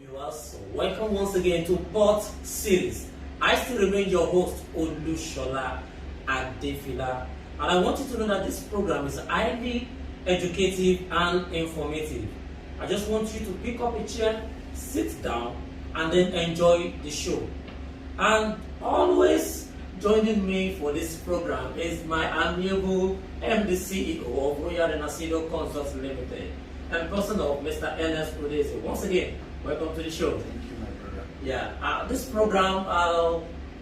viewers, welcome once again to Port Series. I still remain your host, Olushola Adefila, and I want you to know that this program is highly educative and informative. I just want you to pick up a chair, sit down, and then enjoy the show. And always joining me for this program is my amiable MD CEO of Renacido Consults Limited, and person of Mr. Ernest Udeze. Once again, welcome to the show. Thank you, my brother. Yeah, this program,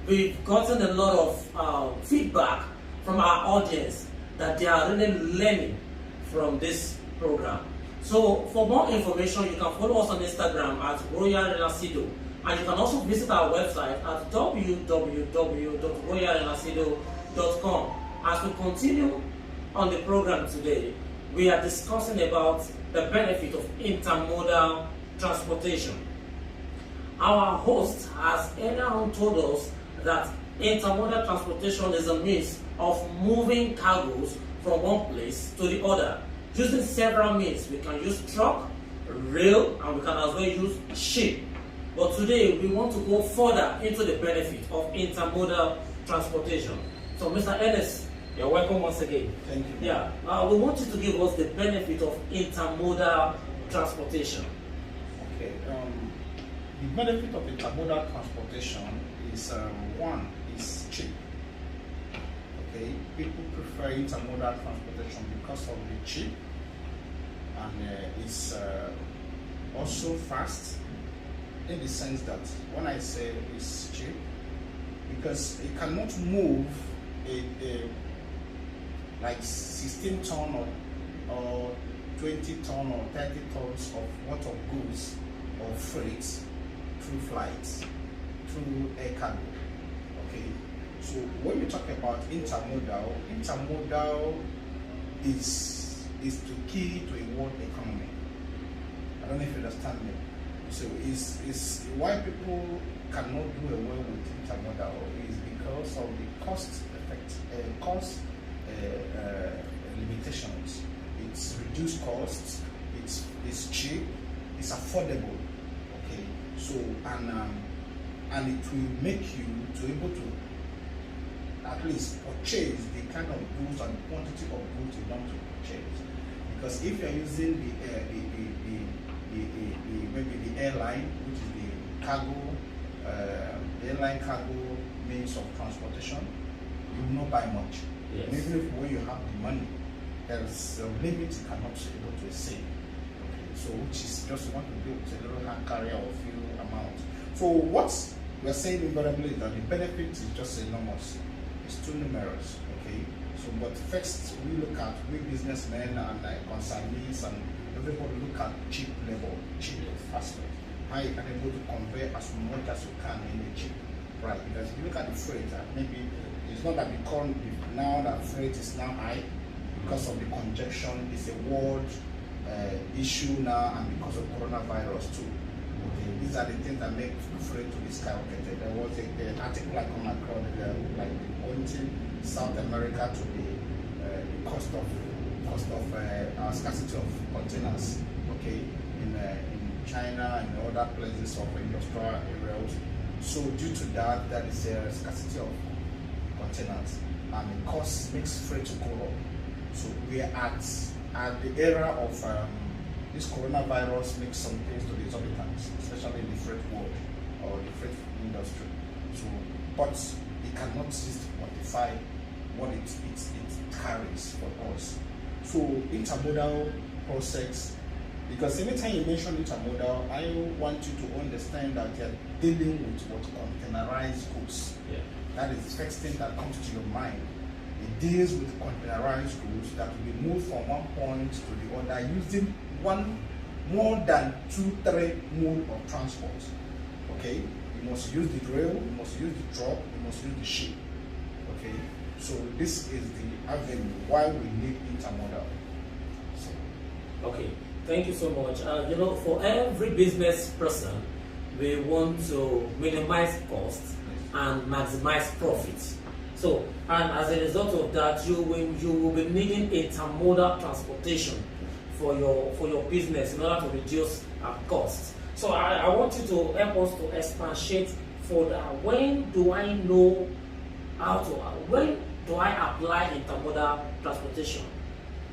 we've gotten a lot of feedback from our audience that they are really learning from this program. So for more information, you can follow us on Instagram at Renacido, and you can also visit our website at www.royalrenacido.com. As we continue on the program today, we are discussing about the benefit of intermodal transportation. Our host has earlier on told us that intermodal transportation is a means of moving cargoes from one place to the other using several means. We can use truck, rail, and we can as well use ship. But today we want to go further into the benefit of intermodal transportation. So Mr. Ernest, you're welcome once again. Thank you. Yeah, we want you to give us the benefit of intermodal transportation. Okay. The benefit of intermodal transportation is one is cheap. Okay, people prefer intermodal transportation because of the cheap, and it's also fast. In the sense that when I say it's cheap, because it cannot move a like 16 ton or 20 ton or 30 tons of what of goods or freight through flights, through air cargo. Okay, so when you talk about intermodal is the key to a world economy. I don't know if you understand me. So is why people cannot do away with intermodal is because of the cost limitations. It's reduced costs. It's cheap. It's affordable. Okay. So and it will make you to able to at least purchase the kind of goods and quantity of goods you want to purchase. Because if you're using maybe the airline, which is the cargo, the airline cargo means of transportation, you will not buy much. Yes. And even if when you have the money, there's a limit you cannot be able to save. Okay, so which is just you want to build a little hand carrier or few amount. So what we're saying invariably is that the benefit is just enormous. It's too numerous. Okay. So but first we look at businessmen and consignees and everybody look at cheap level, cheap aspect. How you can able to convey as much as you can in a cheap price. Because if you look at the freight, maybe it's not that now that freight is now high because of the congestion. It's a world issue now, and because of coronavirus too. Okay, these are the things that make freight to be skyrocketed. There was an article I come across like pointing South America to the cost of scarcity of containers, okay, in China and other places of industrial areas. So due to that, there is a scarcity of containers, and the cost makes freight to go up. So we are at the era of this coronavirus makes some things to the exorbitants, especially in the freight world or the freight industry. So, but it cannot just quantify what it carries for us. So intermodal process, because anytime you mention intermodal, I want you to understand that you're dealing with what containerized goods. Yeah. That is the first thing that comes to your mind. It deals with containerized goods that will be moved from one point to the other using more than 2-3 mode of transport. Okay, you must use the rail, you must use the truck, you must use the ship. Okay. So this is the avenue why we need intermodal. So. Okay, thank you so much. For every business person, we want to minimize costs and maximize profits. So, and as a result of that, you will be needing intermodal transportation for your business in order to reduce costs. So I want you to help us to expatiate further. When do I know when do I apply intermodal transportation?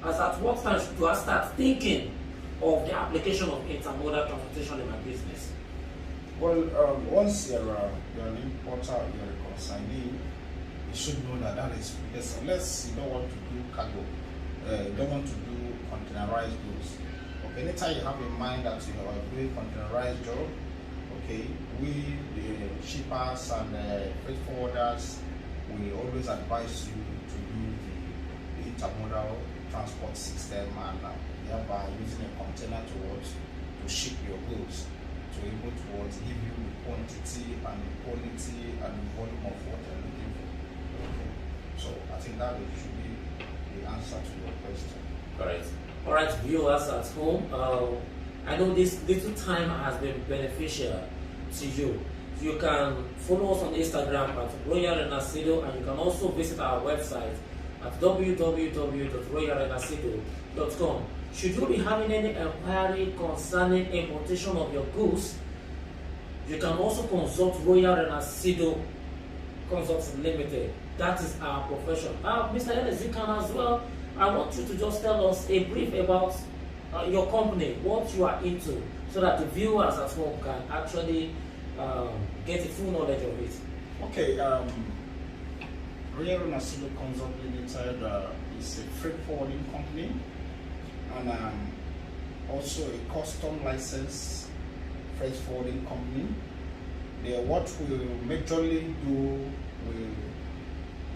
As at what time do I start thinking of the application of intermodal transportation in my business? Well, once you're an importer, you're a consignee, you should know that is because unless you don't want to do cargo, you don't want to do containerized goods. Okay, anytime you have in mind that you are doing containerized job, okay, we the shippers and freight forwarders, we always advise you to do the intermodal transport system and thereby using a container to ship your goods to able to give you the quantity and the quality and the volume of what you're looking for. Okay. So I think that should be the answer to your question. Correct. All right, viewers at home, I know this little time has been beneficial to you. You can follow us on Instagram at Renacido, and you can also visit our website at www.royalrenacido.com. Should you be having any inquiry concerning importation of your goods, you can also consult Royal Renacido Consults Limited. That is our profession. Mr. Ernest, you can as well. I want you to just tell us a brief about your company, what you are into, so that the viewers at home can actually get a full knowledge of it. Okay, Royal Renacido Consult Limited is a freight forwarding company and also a custom license freight forwarding company. What we majorly do,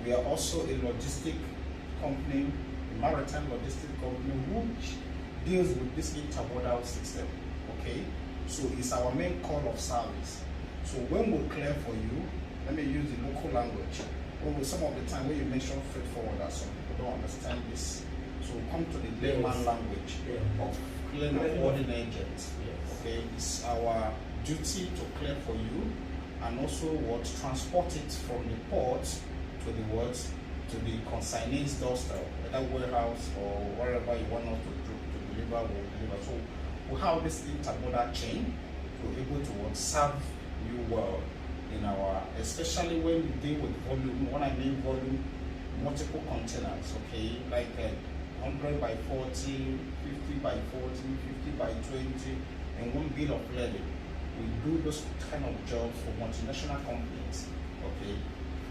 we are also a logistic company, a maritime logistic company which deals with this intermodal system. Okay, so it's our main call of service. So when we clear for you, let me use the local language. Some of the time when you mention freight forwarder, some people don't understand this. So come to the layman language of clearing and forwarding agents. Okay, it's our duty to clear for you and also transport it from the port to the consignee's doorstep, whether warehouse or wherever you want us to deliver, we'll deliver. So we have this intermodal chain to be able to serve you well in our, especially when you deal with volume. When I mean volume, multiple containers, okay, like 100 by 40, 50 by 40, 50 by 20, and one bill of lading. We do those kind of jobs for multinational companies, okay,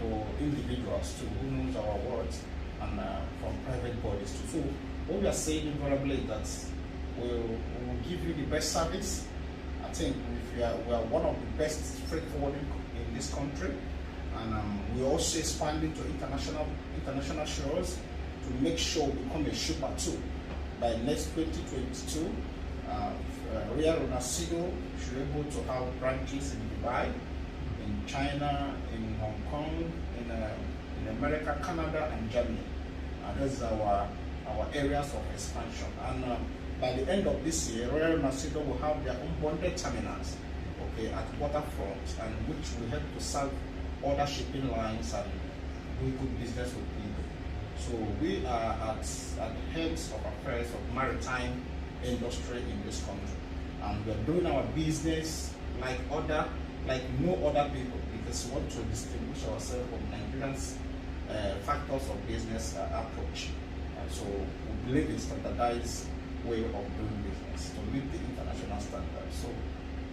for individuals too, who knows our words, and from private bodies too. So what we are saying invariably is that we will give you the best service. I think we are one of the best freight forwarding in this country, and we're also expanding to international shores to make sure we become a shipper too. By next 2022, Royal Renacido should be able to have branches in Dubai, in China, in Hong Kong, in America, Canada, and Germany. Those are our areas of expansion. And by the end of this year, Royal Renacido will have their own bonded terminals, okay, at waterfront, and which will help to serve other shipping lines and do good business with people. So we are at heads of affairs of maritime industry in this country, and we're doing our business like no other people, because we want to distinguish ourselves from Nigerians' factors of business approach. And so we believe in standardized way of doing business to meet the international standards. So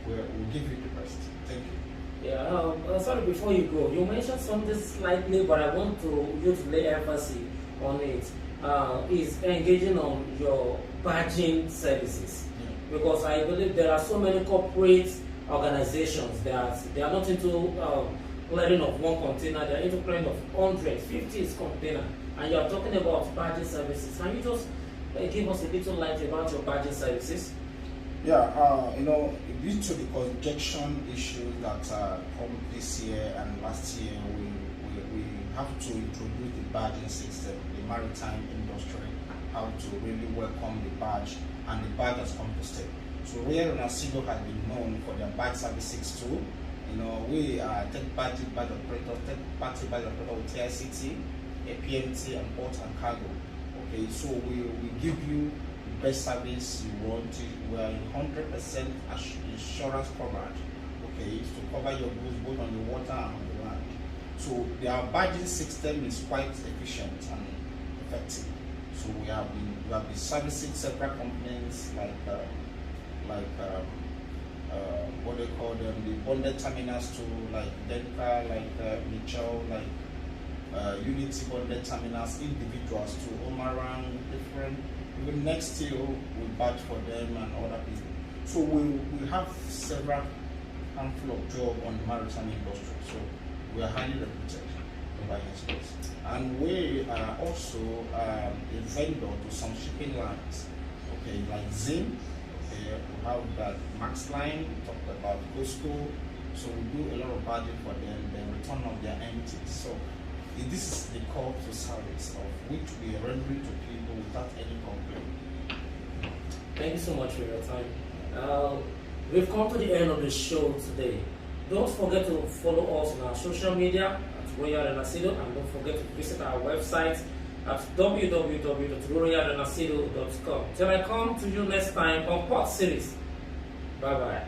we'll give you the best. Thank you. Yeah, sorry, before you go, you mentioned something slightly, but I want you to lay emphasis on it. Is engaging on your badging services, because I believe there are so many corporate organizations that they are not into clearing of one container, they are into clearing of 100, 50 container, and you are talking about badging services. Can you just give us a little light about your badging services? Yeah, due to the congestion issues that come this year and last year, we have to introduce the badging system. The maritime industry how to really welcome the badge, and the badge has come to stay. So Royal Renacido has been known for their badge services too. We are third-party badge operator with TICT, a PMT, and port and cargo. Okay, so we give you the best service you want. We are 100% insurance coverage. Okay, to cover your goods both on the water and on the land. So their badging system is quite efficient and effective. So we have been servicing several companies like what they call them, the bonded terminals to like Denka, like Mitchell, like Unity bonded terminals, individuals to Omaran, different. Even next year we badge for them and other people. So we have several handful of jobs on the maritime industry. So we are highly reputed by experts. And we are also a vendor to some shipping lines, okay, like Zim. Okay, we have that Max Line, we talked about Coastal. So we do a lot of badging for them, then return of their empties. So this is the call to service of which we are rendering to people without any complaint. Thank you so much for your time. We've come to the end of the show today. Don't forget to follow us on our social media at Royal Renacido, and don't forget to visit our website at www.royalrenacido.com. Till I come to you next time on Pod Series. Bye bye.